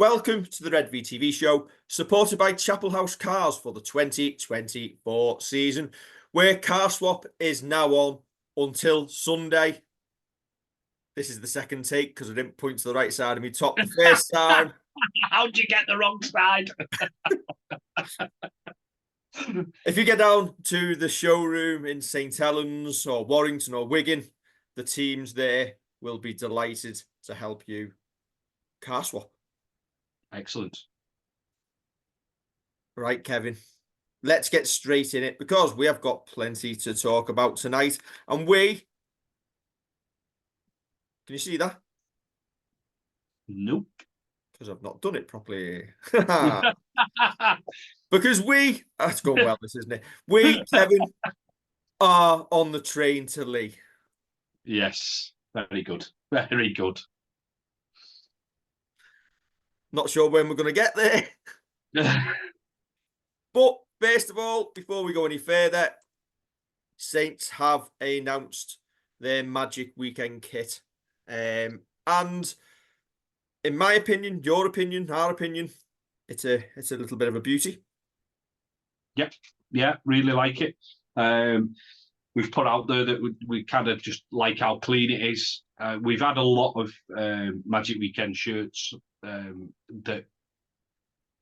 Welcome to the Redvee TV Show, supported by Chapel House Cars for the 2024 season, where car swap is now on until Sunday. This is the second take because I didn't point to the right side of me top the first time. How'd you get the wrong side? If you get down to the showroom in St Helens or Warrington or Wigan, the teams there will be delighted to help you car swap. Excellent. Right, Kevin, let's get straight in it because we have got plenty to talk about tonight. And can you see that? Nope. Because I've not done it properly. Because that's going well, this isn't it? We, Kevin, are on the train to Leigh. Yes, very good. Very good. Not sure when we're going to get there. But first of all, before we go any further, Saints have announced their Magic Weekend kit. And in my opinion, your opinion, our opinion, it's a little bit of a beauty. Yep. Yeah, really like it. We've put out there that we kind of just like how clean it is. We've had a lot of Magic Weekend shirts that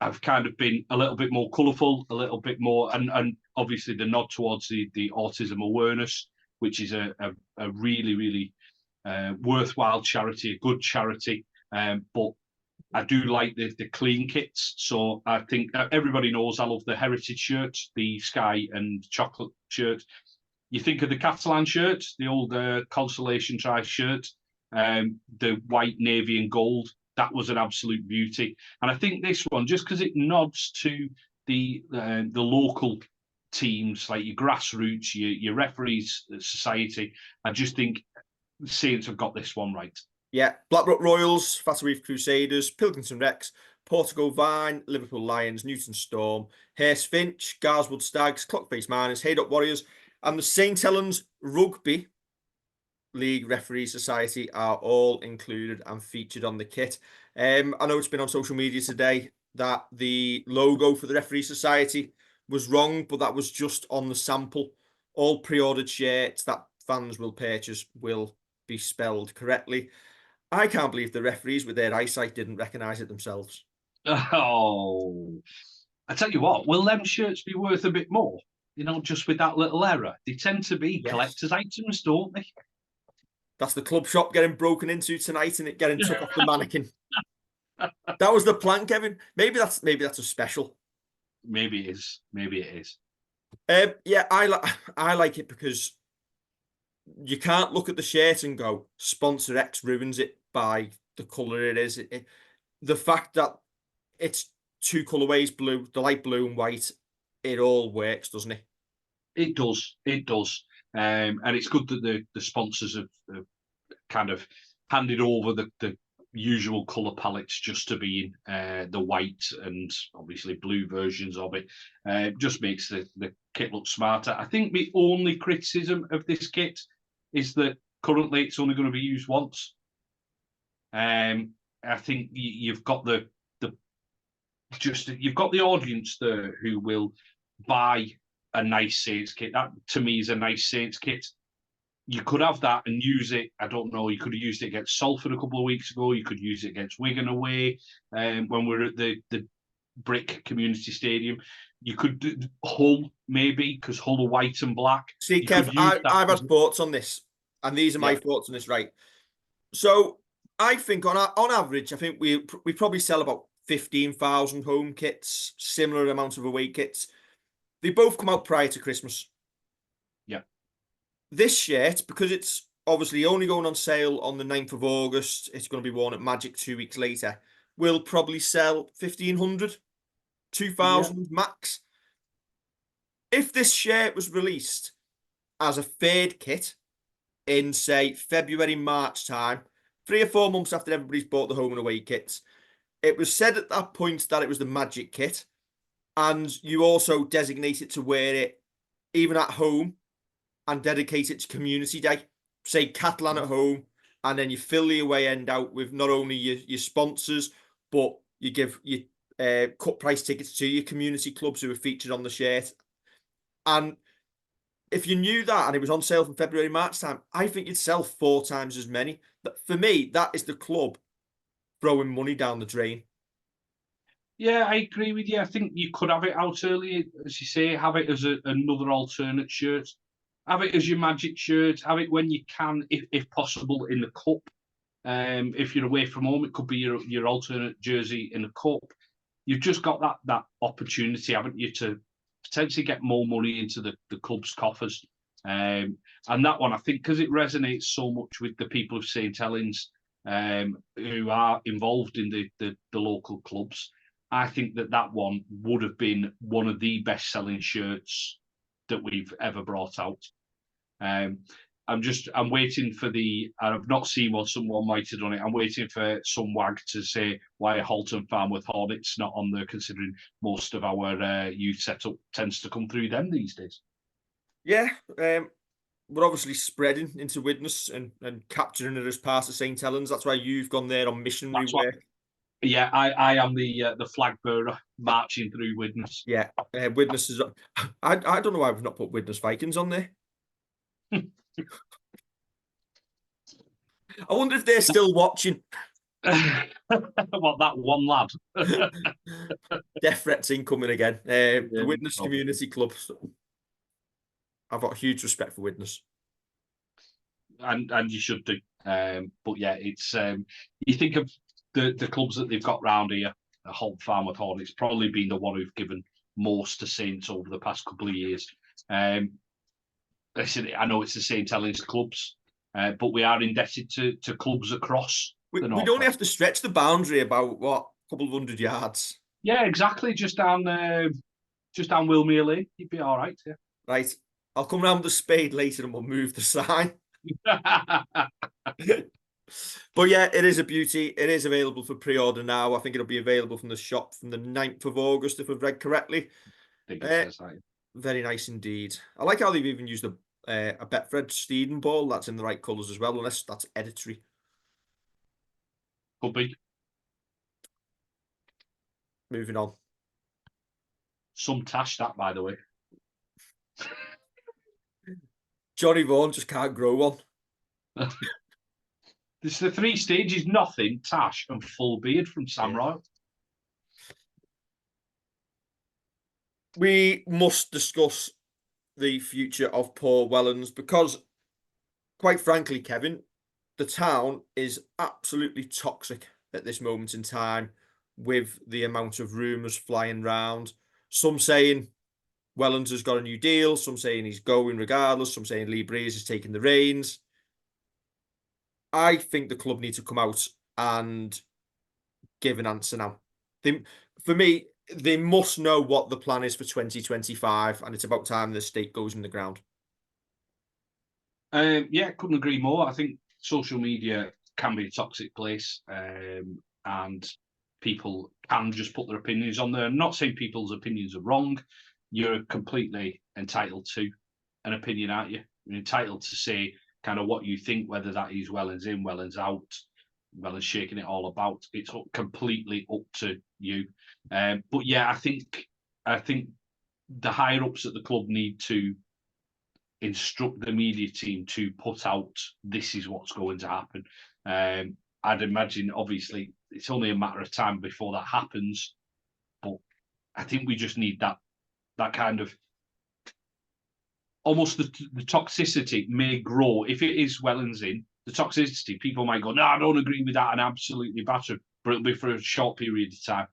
have kind of been a little bit more colourful, a little bit more, and obviously the nod towards the autism awareness, which is a really, really worthwhile charity, a good charity. But I do like the clean kits. So I think everybody knows I love the heritage shirts, the sky and chocolate shirt. You think of the Catalan shirt, the old consolation prize shirt, the white, navy and gold. That was an absolute beauty. And I think this one, just because it nods to the local teams, like your grassroots, your referees society, I just think Saints have got this one right. Yeah, Blackbrook Royals, Fatter Reef Crusaders, Pilkington Rex, Portugal Vine, Liverpool Lions, Newton Storm, Hurst Finch, Garswood Stags, Clockface Miners, Haydock Warriors, and the St Helens Rugby League Referee Society are all included and featured on the kit. I know it's been on social media today that the logo for the Referee Society was wrong, but that was just on the sample. All pre-ordered shirts that fans will purchase will be spelled correctly. I can't believe the referees with their eyesight didn't recognise it themselves. Oh, I tell you what, will them shirts be worth a bit more? You know, just with that little error. They tend to be collector's items, don't they? That's the club shop getting broken into tonight and it getting took off the mannequin. That was the plan, Kevin. Maybe that's a special. Maybe it is. Maybe it is. Yeah, I like it because you can't look at the shirt and go, sponsor X ruins it by the colour it is. The fact that it's two colourways, blue, the light blue and white, it all works, doesn't it? It does. It does. And it's good that the sponsors have kind of handed over the usual colour palettes just to be in the white and obviously blue versions of it. Just makes the kit look smarter. I think the only criticism of this kit is that currently it's only going to be used once. I think you've got you've got the audience there who will buy a nice Saints kit. That to me is a nice Saints kit. You could have that and use it. I don't know. You could have used it against Salford a couple of weeks ago. You could use it against Wigan away when we're at the Brick Community Stadium. You could do Hull maybe because Hull are white and black. See, Kev, I've had thoughts on this, and these are my thoughts on this. Right. So I think on average, I think we probably sell about 15,000 home kits, similar amounts of away kits. They both come out prior to Christmas. Yeah. This shirt, because it's obviously only going on sale on the 9th of August, it's going to be worn at Magic 2 weeks later, will probably sell 1,500, 2,000 max. If this shirt was released as a third kit in, say, February, March time, 3 or 4 months after everybody's bought the home and away kits, it was said at that point that it was the Magic kit, and you also designate it to wear it even at home and dedicate it to Community Day. Say Catalan at home, and then you fill the away end out with not only your sponsors, but You give your cut price tickets to your community clubs who are featured on the shirt. And if you knew that and it was on sale from February, March time, I think you'd sell 4 times as many. But for me, that is the club throwing money down the drain. Yeah, I agree with you. I think you could have it out early, as you say, have it as another alternate shirt. Have it as your magic shirt. Have it when you can, if possible, in the cup. If you're away from home, it could be your alternate jersey in the cup. You've just got that opportunity, haven't you, to potentially get more money into the club's coffers. And that one, I think, because it resonates so much with the people of St. Helens who are involved in the local clubs, I think that one would have been one of the best-selling shirts that we've ever brought out. I'm waiting for I've not seen what someone might have done it. I'm waiting for some wag to say why Halton Farmworth Hornets not on there, considering most of our youth setup tends to come through them these days. Yeah, we're obviously spreading into Widnes and capturing it as part of St. Helens. That's why you've gone there on missionary work. Yeah, I am the flag bearer marching through Widnes. Yeah, Widnes is. I don't know why we've not put Widnes Vikings on there. I wonder if they're still watching. What, that one lad? Death threats incoming again. The Widnes probably. Community Club. I've got huge respect for Widnes. And you should do. But yeah, it's you think of the clubs that they've got round here, Holt Farmworth Hornets probably been the one who've given most to Saints over the past couple of years. Listen, I know it's the St. Helens clubs, but we are indebted to clubs across We'd the North only have to stretch the boundary about a couple of 100 yards. Yeah, exactly. Just down Wilmere Lane, you'd be all right. Yeah. Right. I'll come round with the spade later and we'll move the sign. But yeah, it is a beauty. It is available for pre-order now. I think it'll be available from the shop from the 9th of August, if I've read correctly. I think it says that. Very nice indeed. I like how they've even used a Betfred Steeden ball that's in the right colours as well, unless that's editory. Could be. Moving on. Some tash that, by the way. Johnny Vaughan just can't grow one. This is the 3 stages: nothing, tash, and full beard from Sam Royal. We must discuss the future of Paul Wellens because, quite frankly, Kevin, the town is absolutely toxic at this moment in time with the amount of rumours flying round. Some saying Wellens has got a new deal, some saying he's going regardless, some saying Leigh is taking the reins. I think the club need to come out and give an answer now. For me, they must know what the plan is for 2025, and it's about time the stake goes in the ground. Yeah, couldn't agree more. I think social media can be a toxic place, and people can just put their opinions on there. I'm not saying people's opinions are wrong. You're completely entitled to an opinion, aren't you? You're entitled to say kind of what you think, whether that is Wellens in, Wellens out, Wellens shaking it all about. It's completely up to you. But yeah, I think the higher ups at the club need to instruct the media team to put out, this is what's going to happen. I'd imagine, obviously, it's only a matter of time before that happens, but I think we just need that kind of almost the toxicity may grow. If it is Wellens in, the toxicity, people might go, no, I don't agree with that and absolutely batter, but it'll be for a short period of time.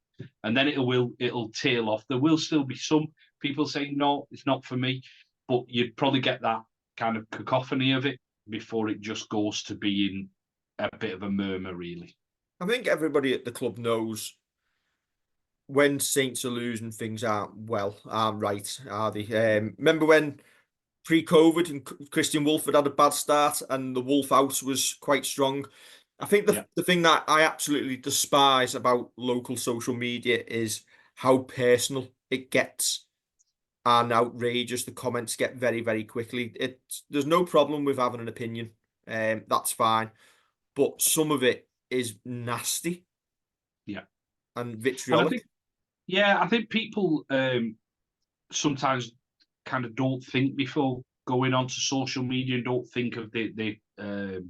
And then it'll tail off. There will still be some people saying, no, it's not for me, but you'd probably get that kind of cacophony of it before it just goes to being a bit of a murmur, really. I think everybody at the club knows when Saints are losing, things aren't right, are they? Remember when pre-COVID and Christian Wolf had a bad start and the Wolf out was quite strong? I think the thing that I absolutely despise about local social media is how personal it gets and outrageous the comments get very, very quickly. There's no problem with having an opinion, that's fine, but some of it is nasty. Yeah. and And vitriolic. I think people sometimes kind of don't think before going onto social media and don't think of the kind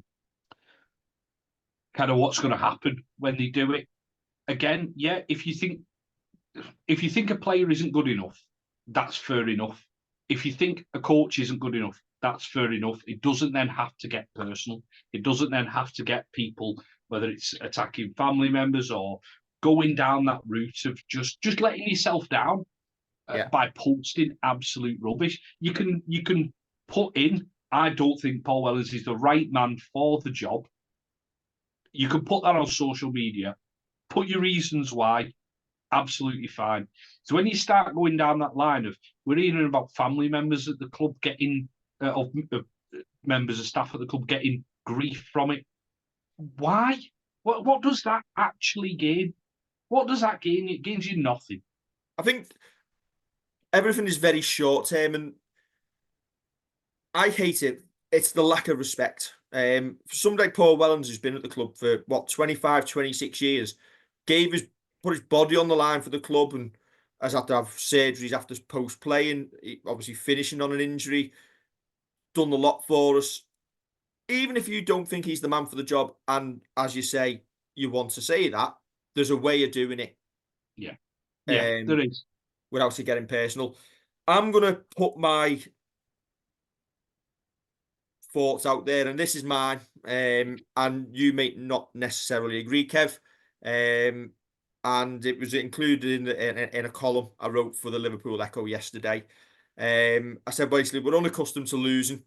of what's going to happen when they do it. Again, yeah, if you think a player isn't good enough, that's fair enough. If you think a coach isn't good enough, that's fair enough. It doesn't then have to get personal. It doesn't then have to get people, whether it's attacking family members or going down that route of just letting yourself down by posting absolute rubbish. You can put in, I don't think Paul Wellens is the right man for the job. You can put that on social media, put your reasons why, absolutely fine. So when you start going down that line of, we're hearing about family members at the club getting, of members of staff at the club getting grief from it. Why? What does that actually gain? What does that gain? It gains you nothing. I think everything is very short term, and I hate it. It's the lack of respect. For somebody like Paul Wellens, who's been at the club for 25, 26 years, put his body on the line for the club, and has had to have surgeries after post playing, obviously finishing on an injury, done a lot for us. Even if you don't think he's the man for the job, and as you say, you want to say that, there's a way of doing it. Yeah, there is. Without it getting personal. I'm going to put my thoughts out there, and this is mine, and you may not necessarily agree, Kev. And it was included in a column I wrote for the Liverpool Echo yesterday. I said basically we're unaccustomed to losing.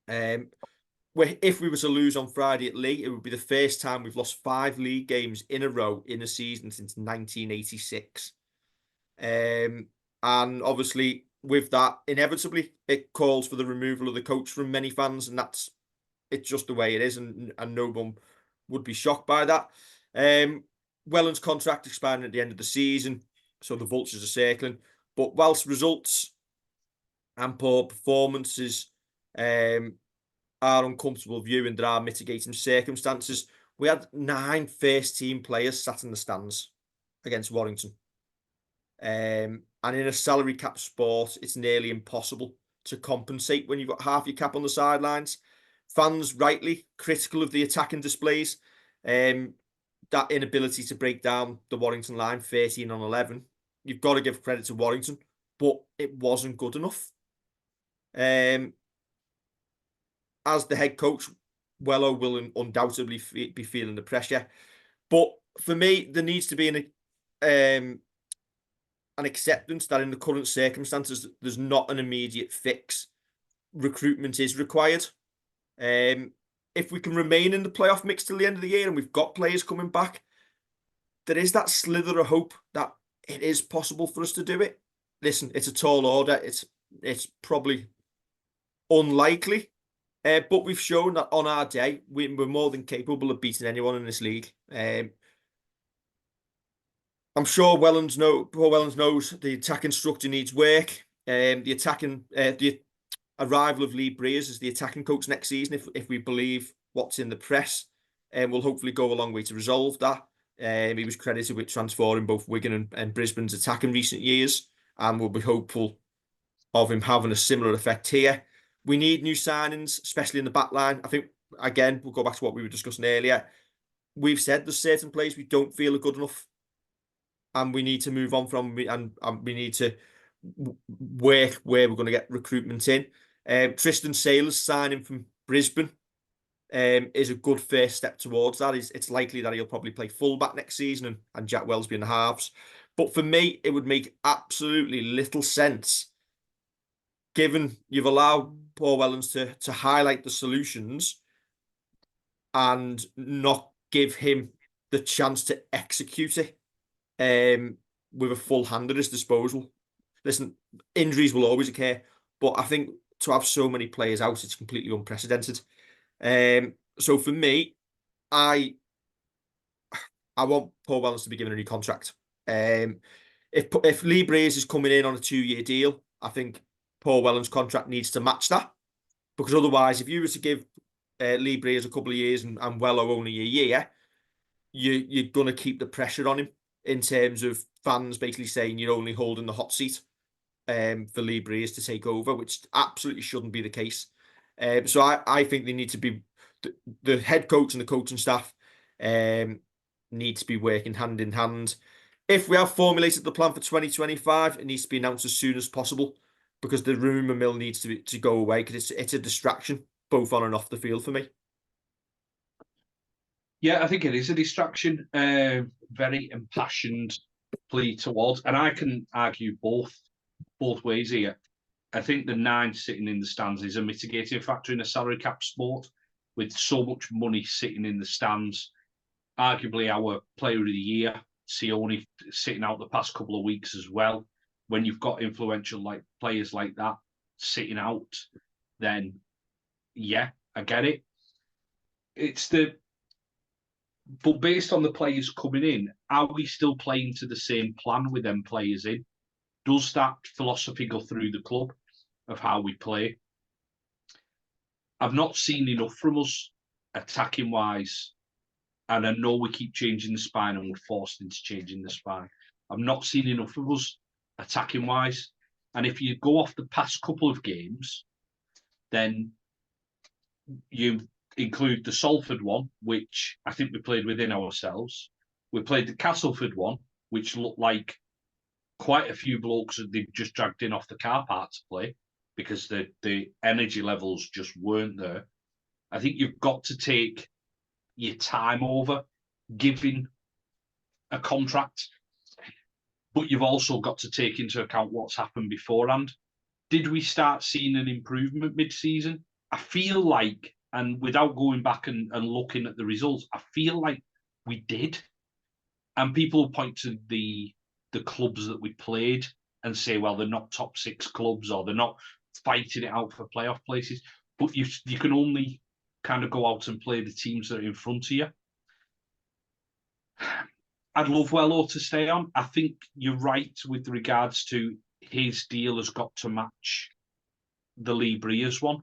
If we were to lose on Friday at Leigh, it would be the first time we've lost 5 league games in a row in a season since 1986. And obviously, with that, inevitably, it calls for the removal of the coach from many fans, and it's just the way it is, and no one would be shocked by that. Wellens' contract expiring at the end of the season, so the vultures are circling. But whilst results and poor performances are uncomfortable viewing, there are mitigating circumstances. We had 9 first-team players sat in the stands against Warrington. And in a salary cap sport, it's nearly impossible to compensate when you've got half your cap on the sidelines. Fans rightly critical of the attacking displays. That inability to break down the Warrington line, 13 on 11. You've got to give credit to Warrington, but it wasn't good enough. As the head coach, Wello will undoubtedly be feeling the pressure. But for me, there needs to be an acceptance that in the current circumstances, there's not an immediate fix. Recruitment is required. If we can remain in the playoff mix till the end of the year and we've got players coming back, there is that slither of hope that it is possible for us to do it. Listen, it's a tall order. It's probably unlikely, but we've shown that on our day, we're more than capable of beating anyone in this league. I'm sure Paul Wellens knows the attacking structure needs work. The arrival of Leigh Breers as the attacking coach next season, if we believe what's in the press, will hopefully go a long way to resolve that. He was credited with transforming both Wigan and Brisbane's attack in recent years, and we'll be hopeful of him having a similar effect here. We need new signings, especially in the back line. I think, again, we'll go back to what we were discussing earlier. We've said there's certain players we don't feel are good enough, and we need to move on from, and we need to work where we're going to get recruitment in. Tristan Saylor's signing from Brisbane is a good first step towards that. It's likely that he'll probably play fullback next season, and Jack Wellsby in the halves. But for me, it would make absolutely little sense, given you've allowed Paul Wellens to highlight the solutions and not give him the chance to execute it with a full hand at his disposal. Listen, injuries will always occur, but I think to have so many players out, it's completely unprecedented. So for me, I want Paul Wellens to be given a new contract. If Leigh Breers is coming in on a 2-year deal, I think Paul Wellens' contract needs to match that, because otherwise, if you were to give Leigh Breers a couple of years and Wello only a year, you're going to keep the pressure on him in terms of fans basically saying you're only holding the hot seat for Leigh Breeze to take over, which absolutely shouldn't be the case. So I think they need to be the head coach and the coaching staff need to be working hand in hand. If we have formulated the plan for 2025, it needs to be announced as soon as possible because the rumour mill needs to go away because it's a distraction both on and off the field for me. Yeah, I think it is a distraction. Very impassioned plea towards, and I can argue both ways here. I think the 9 sitting in the stands is a mitigating factor in a salary cap sport, with so much money sitting in the stands. Arguably, our player of the year, Sione, sitting out the past couple of weeks as well. When you've got influential like players like that sitting out, then yeah, I get it. But based on the players coming in, are we still playing to the same plan with them players in? Does that philosophy go through the club of how we play? I've not seen enough from us attacking wise, and I know we keep changing the spine and we're forced into changing the spine. I've not seen enough of us attacking wise. And if you go off the past couple of games, then you include the Salford one, which I think we played within ourselves. We played the Castleford one, which looked like quite a few blokes that they've just dragged in off the car park to play because the energy levels just weren't there. I think you've got to take your time over giving a contract, but you've also got to take into account what's happened beforehand. Did we start seeing an improvement mid-season? I feel like, and without going back and looking at the results, I feel like we did. And people point to the clubs that we played and say, well, they're not top 6 clubs or they're not fighting it out for playoff places. But you can only kind of go out and play the teams that are in front of you. I'd love Wello to stay on. I think you're right with regards to his deal has got to match the Leigh Breeze one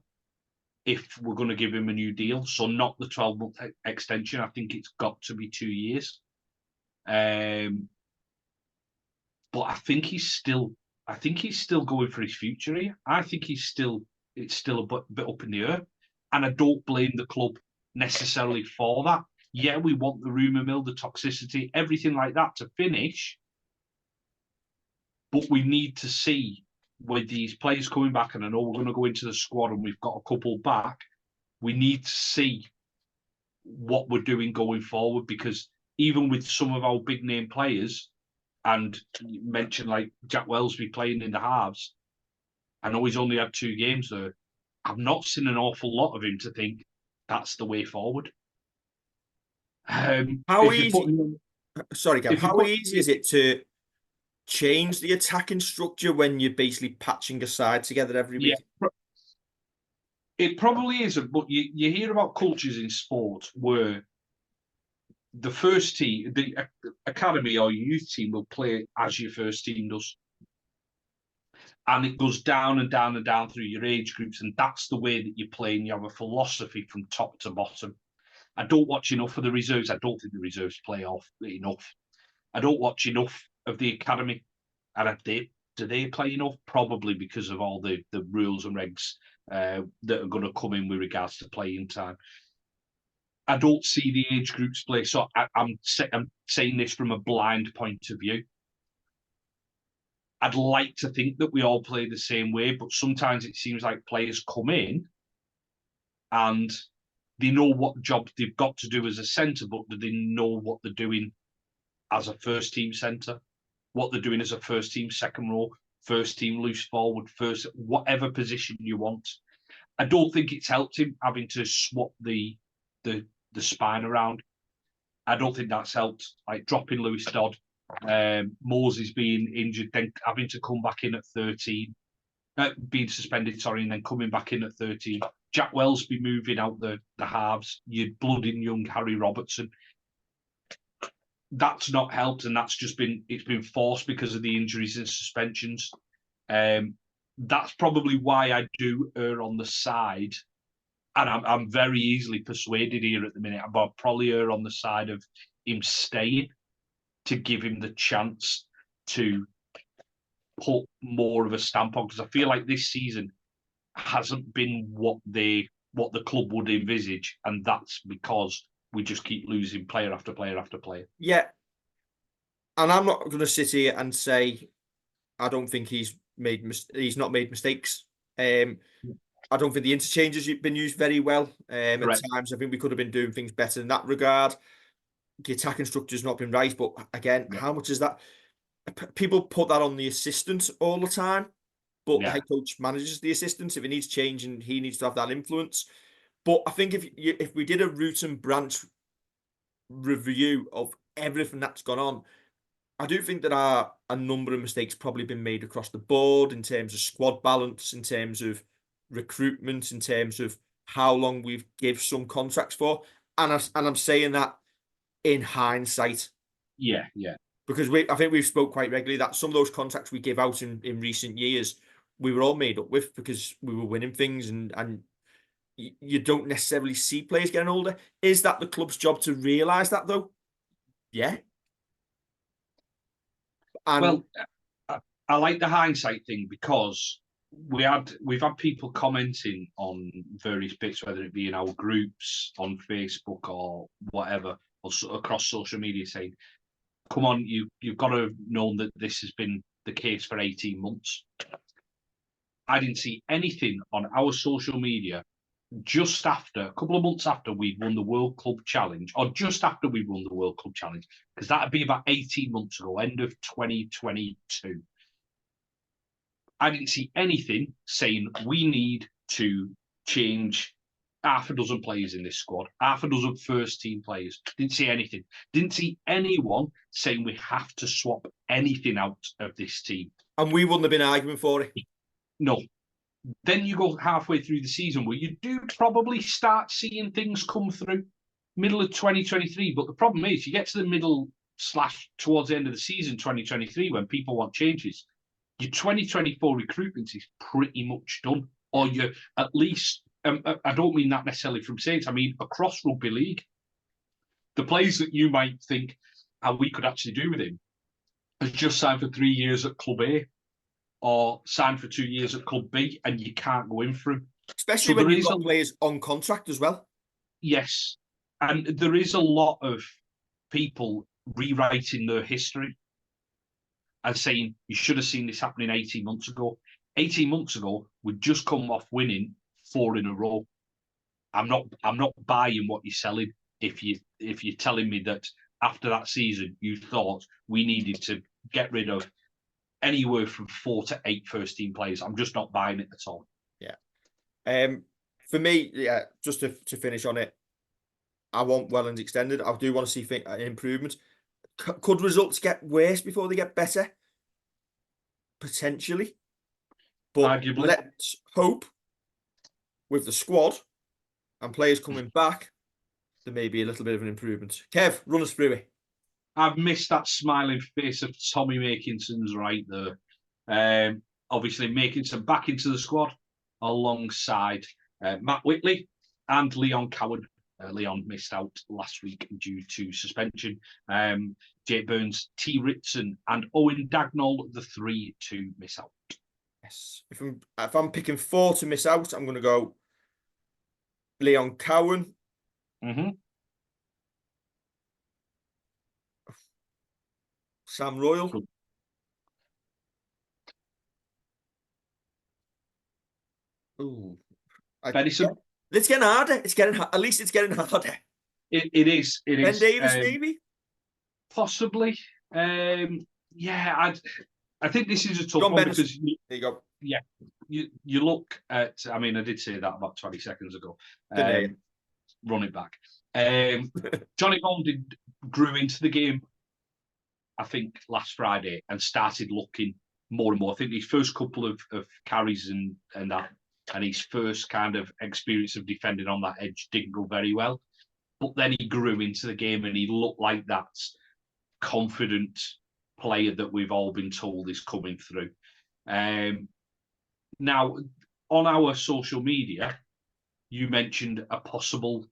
if we're going to give him a new deal. So not the 12-month extension. I think it's got to be 2 years. But I think he's still going for his future here. I think it's still a bit up in the air. And I don't blame the club necessarily for that. Yeah, we want the rumour mill, the toxicity, everything like that to finish. But we need to see with these players coming back, and I know we're going to go into the squad and we've got a couple back, we need to see what we're doing going forward, because even with some of our big name players, and you mentioned like Jack Wellsby playing in the halves, I know he's only had 2 games there. I've not seen an awful lot of him to think that's the way forward. How easy? Sorry, Gav. How easy is it to change the attacking structure when you're basically patching a side together every week? It probably isn't, but you hear about cultures in sport where the first team, the academy or youth team will play as your first team does. And it goes down and down and down through your age groups, and that's the way that you play, and you have a philosophy from top to bottom. I don't watch enough of the reserves. I don't think the reserves play off enough. I don't watch enough of the academy. And do they play enough? Probably because of all the rules and regs that are going to come in with regards to playing time. I don't see the age groups play. So I'm saying this from a blind point of view. I'd like to think that we all play the same way, but sometimes it seems like players come in and they know what job they've got to do as a centre, but do they know what they're doing as a first team centre? What they're doing as a first team second row, first team loose forward, first whatever position you want. I don't think it's helped him having to swap the spine around. I don't think that's helped. Like dropping Lewis Dodd, Moses being injured, then having to come back in at 13, being suspended, sorry, and then coming back in at 13. Jack Wellsby moving out the halves, your blooding young Harry Robertson. That's not helped, and it's been forced because of the injuries and suspensions. That's probably why I do err on the side, and I'm very easily persuaded here at the minute, but I'll probably err on the side of him staying. to give him the chance to put more of a stamp on, because I feel like this season hasn't been what the club would envisage, and that's because we just keep losing player after player after player. Yeah, and I'm not going to sit here and say I don't think he's not made mistakes. I don't think the interchanges have been used very well. At times, I think we could have been doing things better in that regard. The attacking structure's not been right, but again, how much is that? People put that on the assistant all the time, but the head coach manages the assistants. If it needs changing, he needs to have that influence. But I think if we did a root and branch review of everything that's gone on, I do think there are a number of mistakes probably been made across the board in terms of squad balance, in terms of recruitment, in terms of how long we've give some contracts for, and I'm saying that in hindsight. Yeah. Because I think we've spoke quite regularly that some of those contracts we give out in recent years, we were all made up with because we were winning things, and you don't necessarily see players getting older. Is that the club's job to realise that though? Yeah. And well, I like the hindsight thing because we've had people commenting on various bits, whether it be in our groups on Facebook or whatever, or across social media, saying, "Come on, you've got to have known that this has been the case for 18 months." I didn't see anything on our social media just after, a couple of months after we'd won the World Club Challenge, or just after we won the World Club Challenge, because that'd be about 18 months ago, end of 2022. I didn't see anything saying we need to change half a dozen players in this squad, half a dozen first team players. Didn't see anything. Didn't see anyone saying we have to swap anything out of this team. And we wouldn't have been arguing for it. No. Then you go halfway through the season where you do probably start seeing things come through, middle of 2023. But the problem is you get to the middle / towards the end of the season, 2023, when people want changes. Your 2024 recruitment is pretty much done, or you're at least, I don't mean that necessarily from Saints, I mean across rugby league. The players that you might think, we could actually do with him, has just signed for 3 years at Club A, or signed for 2 years at Club B, and you can't go in for him. Especially when you've got players on contract as well. Yes, and there is a lot of people rewriting their history and saying you should have seen this happening 18 months ago. 18 months ago, we'd just come off winning 4 in a row. I'm not buying what you're selling if you're telling me that after that season you thought we needed to get rid of anywhere from 4 to 8 first team players. I'm just not buying it at all. Yeah. For me, yeah, just to finish on it, I want Wellens extended. I do want to see improvements. Could results get worse before they get better? Potentially. But arguably, let's hope with the squad and players coming back, there may be a little bit of an improvement. Kev, run us through it. I've missed that smiling face of Tommy Makinson's right there. Obviously, Makinson back into the squad alongside Matt Whitley and Leon Cowan. Leon missed out last week due to suspension. Jake Burns, T. Ritson, and Owen Dagnall, the 3 to miss out. Yes. If I'm picking 4 to miss out, I'm going to go Leon Cowan. Sam Royal. Good. Ooh. Benison. It's getting harder. At least it's getting harder. It is. Ben Davis, maybe? Possibly. Yeah, I think this is a tough John one Benison. because there you go. Yeah, you look at. I mean, I did say that about 20 seconds ago. Run it back. Johnny Golding grew into the game, I think, last Friday and started looking more and more. I think his first couple of carries and that, and his first kind of experience of defending on that edge didn't go very well. But then he grew into the game and he looked like that confident player that we've all been told is coming through. Now, on our social media, you mentioned a possible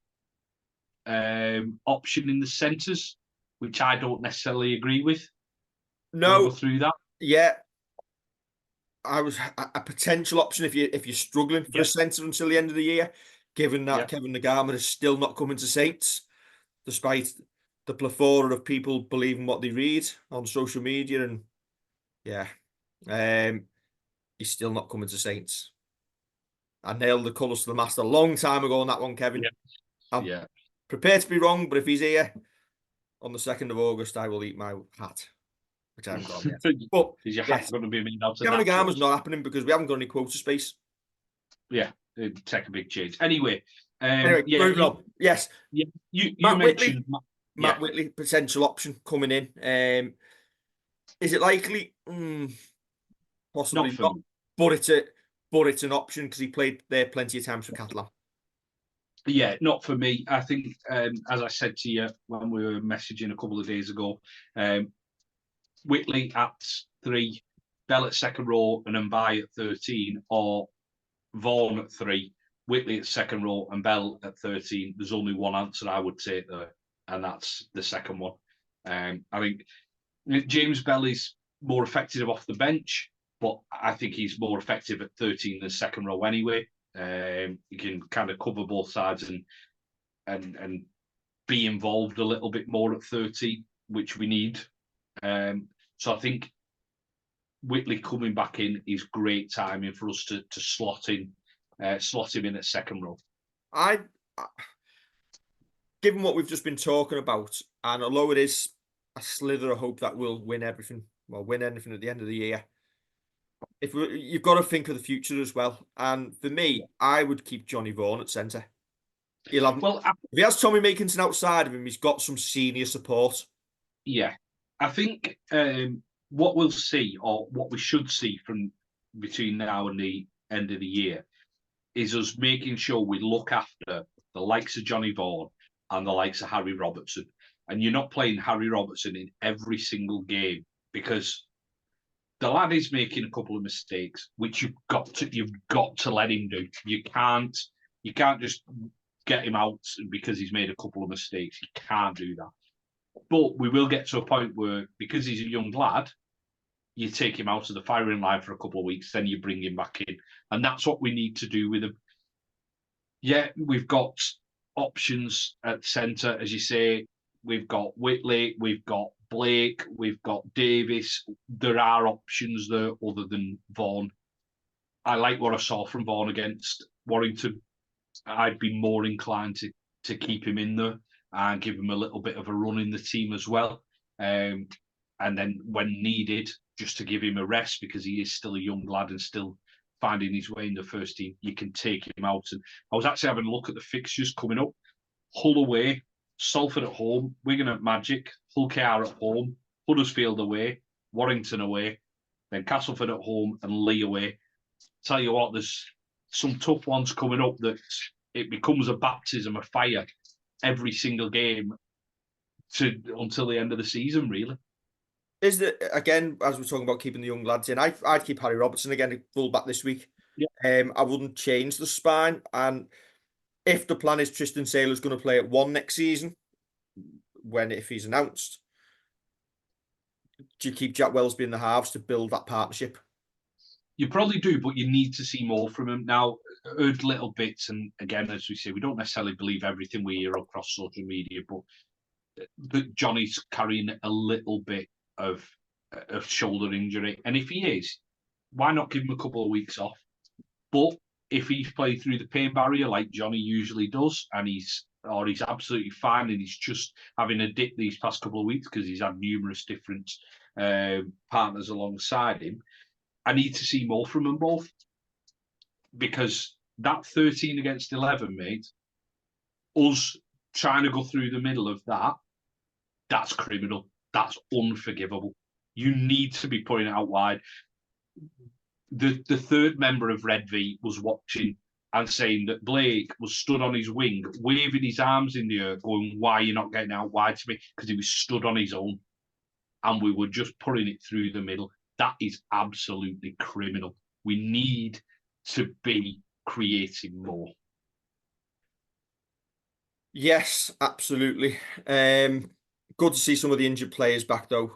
option in the centres. which I don't necessarily agree with. No, go through that. Yeah, I was a potential option if you're struggling for a centre until the end of the year, given that Kevin Nagama is still not coming to Saints, despite the plethora of people believing what they read on social media, and he's still not coming to Saints. I nailed the colours to the mast a long time ago on that one, Kevin. I'm prepared to be wrong, but if he's here on the 2nd of August, I will eat my hat, which I haven't got yet. But is your hat going to be made out of Kevin Nagama's not happening because we haven't got any quota space. Yeah, it'd take a big change. Anyway, moving on. Yes. You Matt mentioned Matt Whitley, potential option coming in. Is it likely? Possibly not. But it's an option because he played there plenty of times for Catalan. Yeah, not for me. I think, as I said to you when we were messaging a couple of days ago, Whitley at 3, Bell at second row, and Mbai at 13, or Vaughan at 3, Whitley at second row, and Bell at 13. There's only one answer I would take there, and that's the second one. I think James Bell is more effective off the bench, but I think he's more effective at 13 than second row anyway. He can kind of cover both sides and be involved a little bit more at 13, which we need. So I think Whitley coming back in is great timing for us to slot him in at second row. Given what we've just been talking about, and although it is a slither of hope that we'll win anything at the end of the year, you've got to think of the future as well. And for me, I would keep Johnny Vaughan at centre. If he has Tommy Makinson outside of him, he's got some senior support. Yeah, I think what we'll see, or what we should see from between now and the end of the year, is us making sure we look after the likes of Johnny Vaughan and the likes of Harry Robertson. And you're not playing Harry Robertson in every single game because the lad is making a couple of mistakes, which you've got to let him do. You can't just get him out because he's made a couple of mistakes. You can't do that. But we will get to a point where, because he's a young lad, you take him out of the firing line for a couple of weeks, then you bring him back in. And that's what we need to do with him. Yeah, we've got options at centre, as you say. We've got Whitley, we've got Blake, we've got Davis. There are options there other than Vaughan. I like what I saw from Vaughan against Warrington. I'd be more inclined to keep him in there and give him a little bit of a run in the team as well. And then when needed, just to give him a rest because he is still a young lad and still finding his way in the first team, you can take him out. And I was actually having a look at the fixtures coming up. Hull away, Salford at home, Wigan at Magic, Hull KR at home, Huddersfield away, Warrington away, then Castleford at home and Leigh away. Tell you what, there's some tough ones coming up that it becomes a baptism of fire every single game until the end of the season, really. Is that, again, as we're talking about keeping the young lads in, I'd keep Harry Robertson again full back this week. Yeah. I wouldn't change the spine. And if the plan is Tristan Saylor's going to play at 1 next season, if he's announced, do you keep Jack Wellsby in the halves to build that partnership? You probably do, but you need to see more from him. Now, heard little bits, and again, as we say, we don't necessarily believe everything we hear across social media, but Johnny's carrying a little bit of shoulder injury. And if he is, why not give him a couple of weeks off? But if he's played through the pain barrier like Johnny usually does, and he's absolutely fine and he's just having a dip these past couple of weeks because he's had numerous different partners alongside him, I need to see more from them both. Because that 13 against 11, mate, us trying to go through the middle of that's criminal. That's unforgivable. You need to be putting it out wide. The third member of Redvee was watching and saying that Blake was stood on his wing, waving his arms in the air, going, "Why are you not getting out wide to me?" Because he was stood on his own. And we were just putting it through the middle. That is absolutely criminal. We need to be creating more. Yes, absolutely. Good to see some of the injured players back though.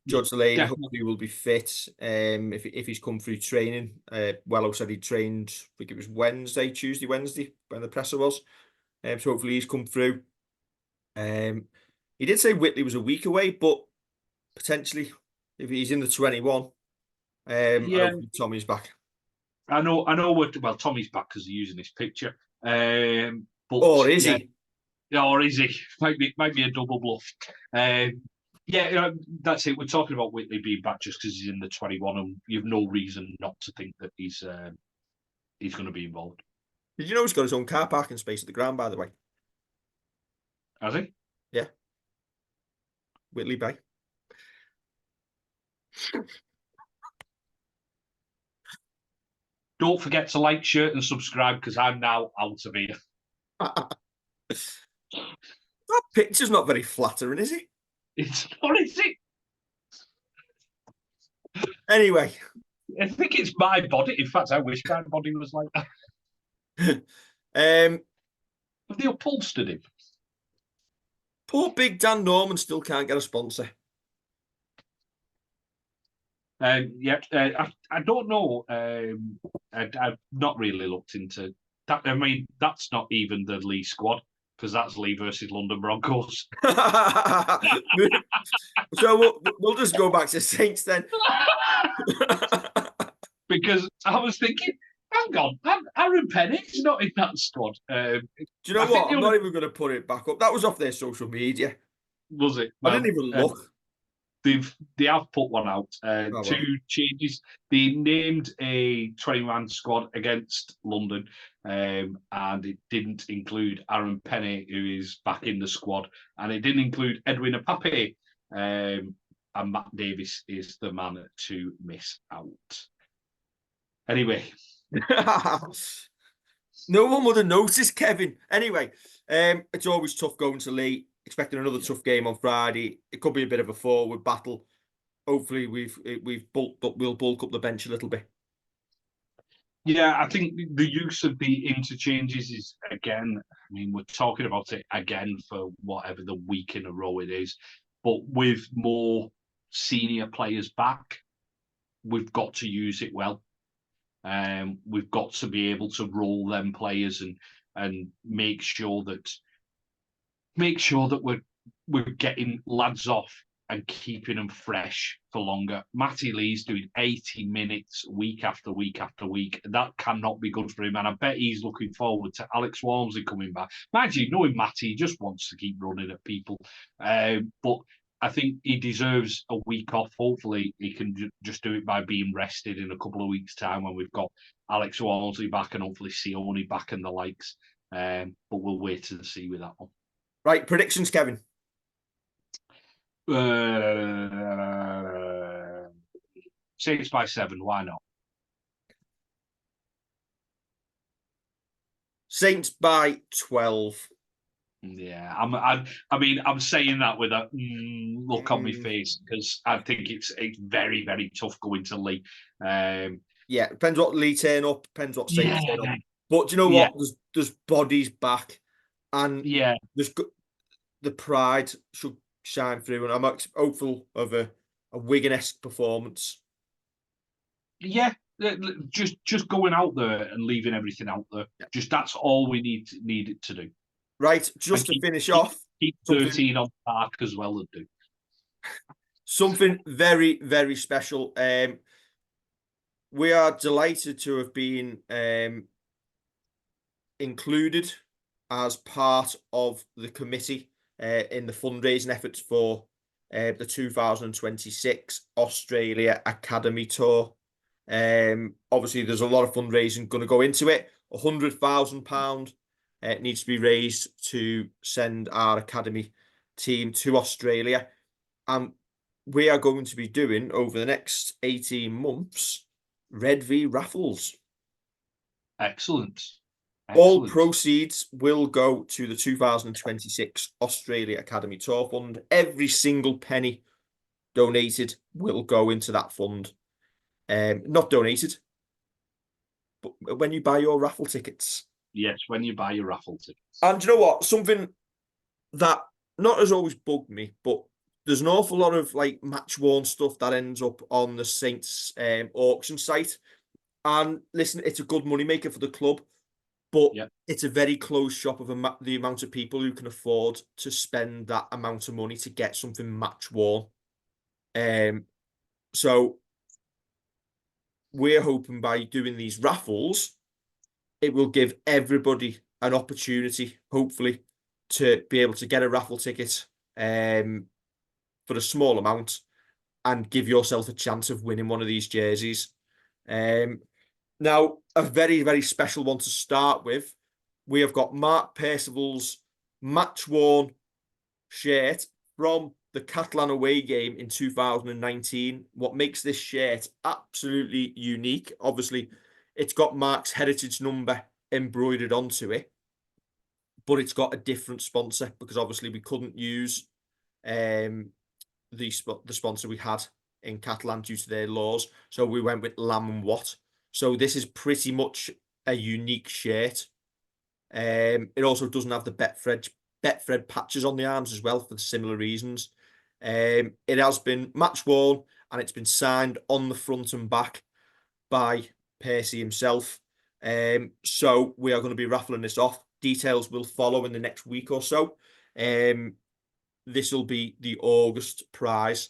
Judge Leigh Definitely. hopefully will be fit. If he's come through training. Wello said he trained, I think it was Tuesday, Wednesday, when the presser was. So hopefully he's come through. He did say Whitley was a week away, but potentially if he's in the 21, and Yeah, hopefully Tommy's back. I know. Well, Tommy's back because he's using his picture. But Or is yeah, he? or is he? Might be a double bluff. Yeah, that's it. We're talking about Whitley being back just because he's in the 21, and you've no reason not to think that he's going to be involved. Did you know he's got his own car parking space at the ground, by the way? Has he? Yeah. Whitley Bay. Don't forget to like, share, and subscribe because I'm now out of here. That picture's not very flattering, is it? It's not, is it? Anyway. I think it's my body. In fact, I wish my body was like that. Have they upholstered him? Poor Big Dan Norman still can't get a sponsor. Yeah, I don't know. I've not really looked into that. I mean, that's not even the Leigh squad because that's Leigh versus London Broncos. So we'll just go back to Saints then. Because I was thinking, hang on, Aaron Penny's not in that squad. Do you know what? I'm not even going to put it back up. That was off their social media. Was it? I didn't even look. They have put one out. Oh, two well. changes. They named a 20-man squad against London, and it didn't include Aaron Penny, who is back in the squad, and it didn't include Edwin Apape, and Matt Davis is the man to miss out. Anyway. No one would have noticed, Kevin. Anyway, it's always tough going to Leigh. Expecting another tough game on Friday. It could be a bit of a forward battle. Hopefully, we've bulked up. We'll bulk up the bench a little bit. Yeah, I think the use of the interchanges is, again, I mean, we're talking about it again for whatever the week in a row it is, but with more senior players back, we've got to use it well. We've got to be able to roll them players and make sure that we're getting lads off and keeping them fresh for longer. Matty Leigh's doing 80 minutes week after week after week. That cannot be good for him. And I bet he's looking forward to Alex Walmsley coming back. Mind you, knowing Matty, he just wants to keep running at people. But I think he deserves a week off. Hopefully, he can just do it by being rested in a couple of weeks' time when we've got Alex Walmsley back and hopefully Sione back and the likes. But we'll wait and see with that one. Right, predictions, Kevin. Saints by 7. Why not? Saints by 12. Yeah, I mean, I'm saying that with a look on my face because I think it's very, very tough going to Leigh. Yeah, depends what Leigh turn up, depends what Saints turn up. But do you know what? There's bodies back, and there's the pride should shine through, and I'm hopeful of a Wigan-esque performance. Yeah, just going out there and leaving everything out there. Yeah. Just that's all we need it to do. Right, just to finish off, keep 13 on park as well and do something very, very special. We are delighted to have been included as part of the committee in the fundraising efforts for the 2026 Australia Academy Tour. Obviously, there's a lot of fundraising going to go into it. £100,000 needs to be raised to send our academy team to Australia. And we are going to be doing, over the next 18 months, Redvee raffles. Excellent. All proceeds will go to the 2026 Australia Academy Tour Fund. Every single penny donated will go into that fund. Not donated, but when you buy your raffle tickets. Yes, when you buy your raffle tickets. And you know what? Something that not has always bugged me, but there's an awful lot of like match worn stuff that ends up on the Saints auction site. And listen, it's a good money maker for the club, but Yeah. it's a very closed shop of the amount of people who can afford to spend that amount of money to get something match worn. So we're hoping by doing these raffles, it will give everybody an opportunity, hopefully, to be able to get a raffle ticket for a small amount and give yourself a chance of winning one of these jerseys. Now, a very, very special one to start with. We have got Mark Percival's match-worn shirt from the Catalan away game in 2019. What makes this shirt absolutely unique, obviously, it's got Mark's heritage number embroidered onto it, but it's got a different sponsor because obviously we couldn't use the sponsor we had in Catalan due to their laws. So we went with Lamb and Watt. So this is pretty much a unique shirt. It also doesn't have the Betfred patches on the arms as well for similar reasons. It has been match worn and it's been signed on the front and back by Percy himself. So we are going to be raffling this off. Details will follow in the next week or so. This will be the August prize.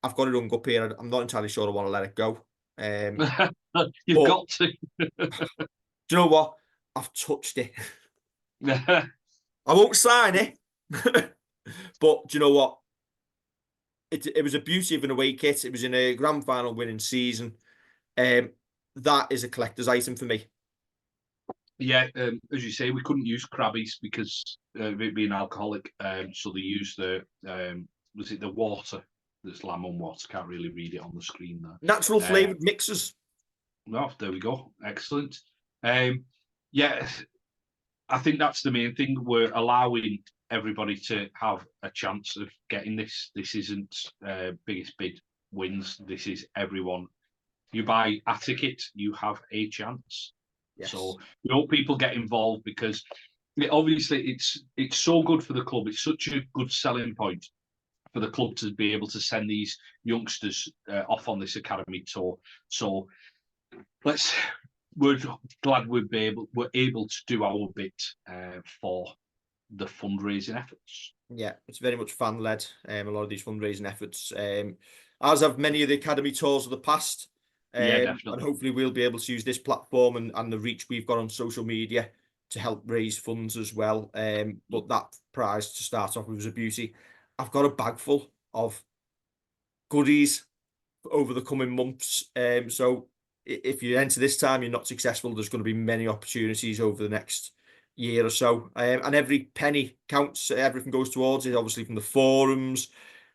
I've got it hung up here. I'm not entirely sure I want to let it go. You've got to. Do you know what? I've touched it. I won't sign it. But do you know what? It was a beauty of an away kit. It was in a grand final winning season. That is a collector's item for me. Yeah, as you say, we couldn't use Krabbies because of it being alcoholic. So they used the was it the water? That's lemon water. Can't really read it on the screen there. Natural flavoured mixers. No, there we go. Excellent. Yeah, I think that's the main thing. We're allowing everybody to have a chance of getting this. This isn't biggest bid wins. This is everyone. You buy a ticket, you have a chance. Yes. So we hope people get involved because obviously it's so good for the club. It's such a good selling point for the club to be able to send these youngsters off on this academy tour. So we're glad we're able to do our bit for the fundraising efforts. Yeah, it's very much fan led. A lot of these fundraising efforts, as have many of the academy tours of the past. Yeah, definitely. And hopefully we'll be able to use this platform and the reach we've got on social media to help raise funds as well. But that prize to start off with was a beauty. I've got a bag full of goodies over the coming months. So if you enter this time, you're not successful, there's going to be many opportunities over the next year or so. And every penny counts. Everything goes towards it, obviously, from the forums,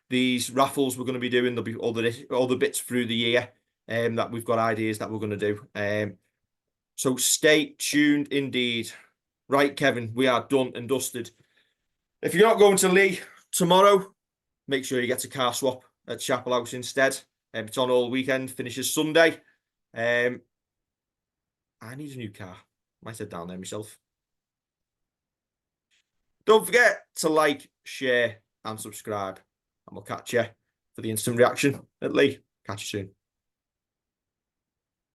these raffles we're going to be doing. There'll be other bits through the year that we've got ideas that we're going to do. So stay tuned indeed. Right, Kevin, we are done and dusted. If you're not going to Leigh tomorrow, make sure you get a car swap at Chapel House instead. It's on all weekend, finishes Sunday. I need a new car. Might head down there myself. Don't forget to like, share, and subscribe. And we'll catch you for the instant reaction at Leigh. Catch you soon.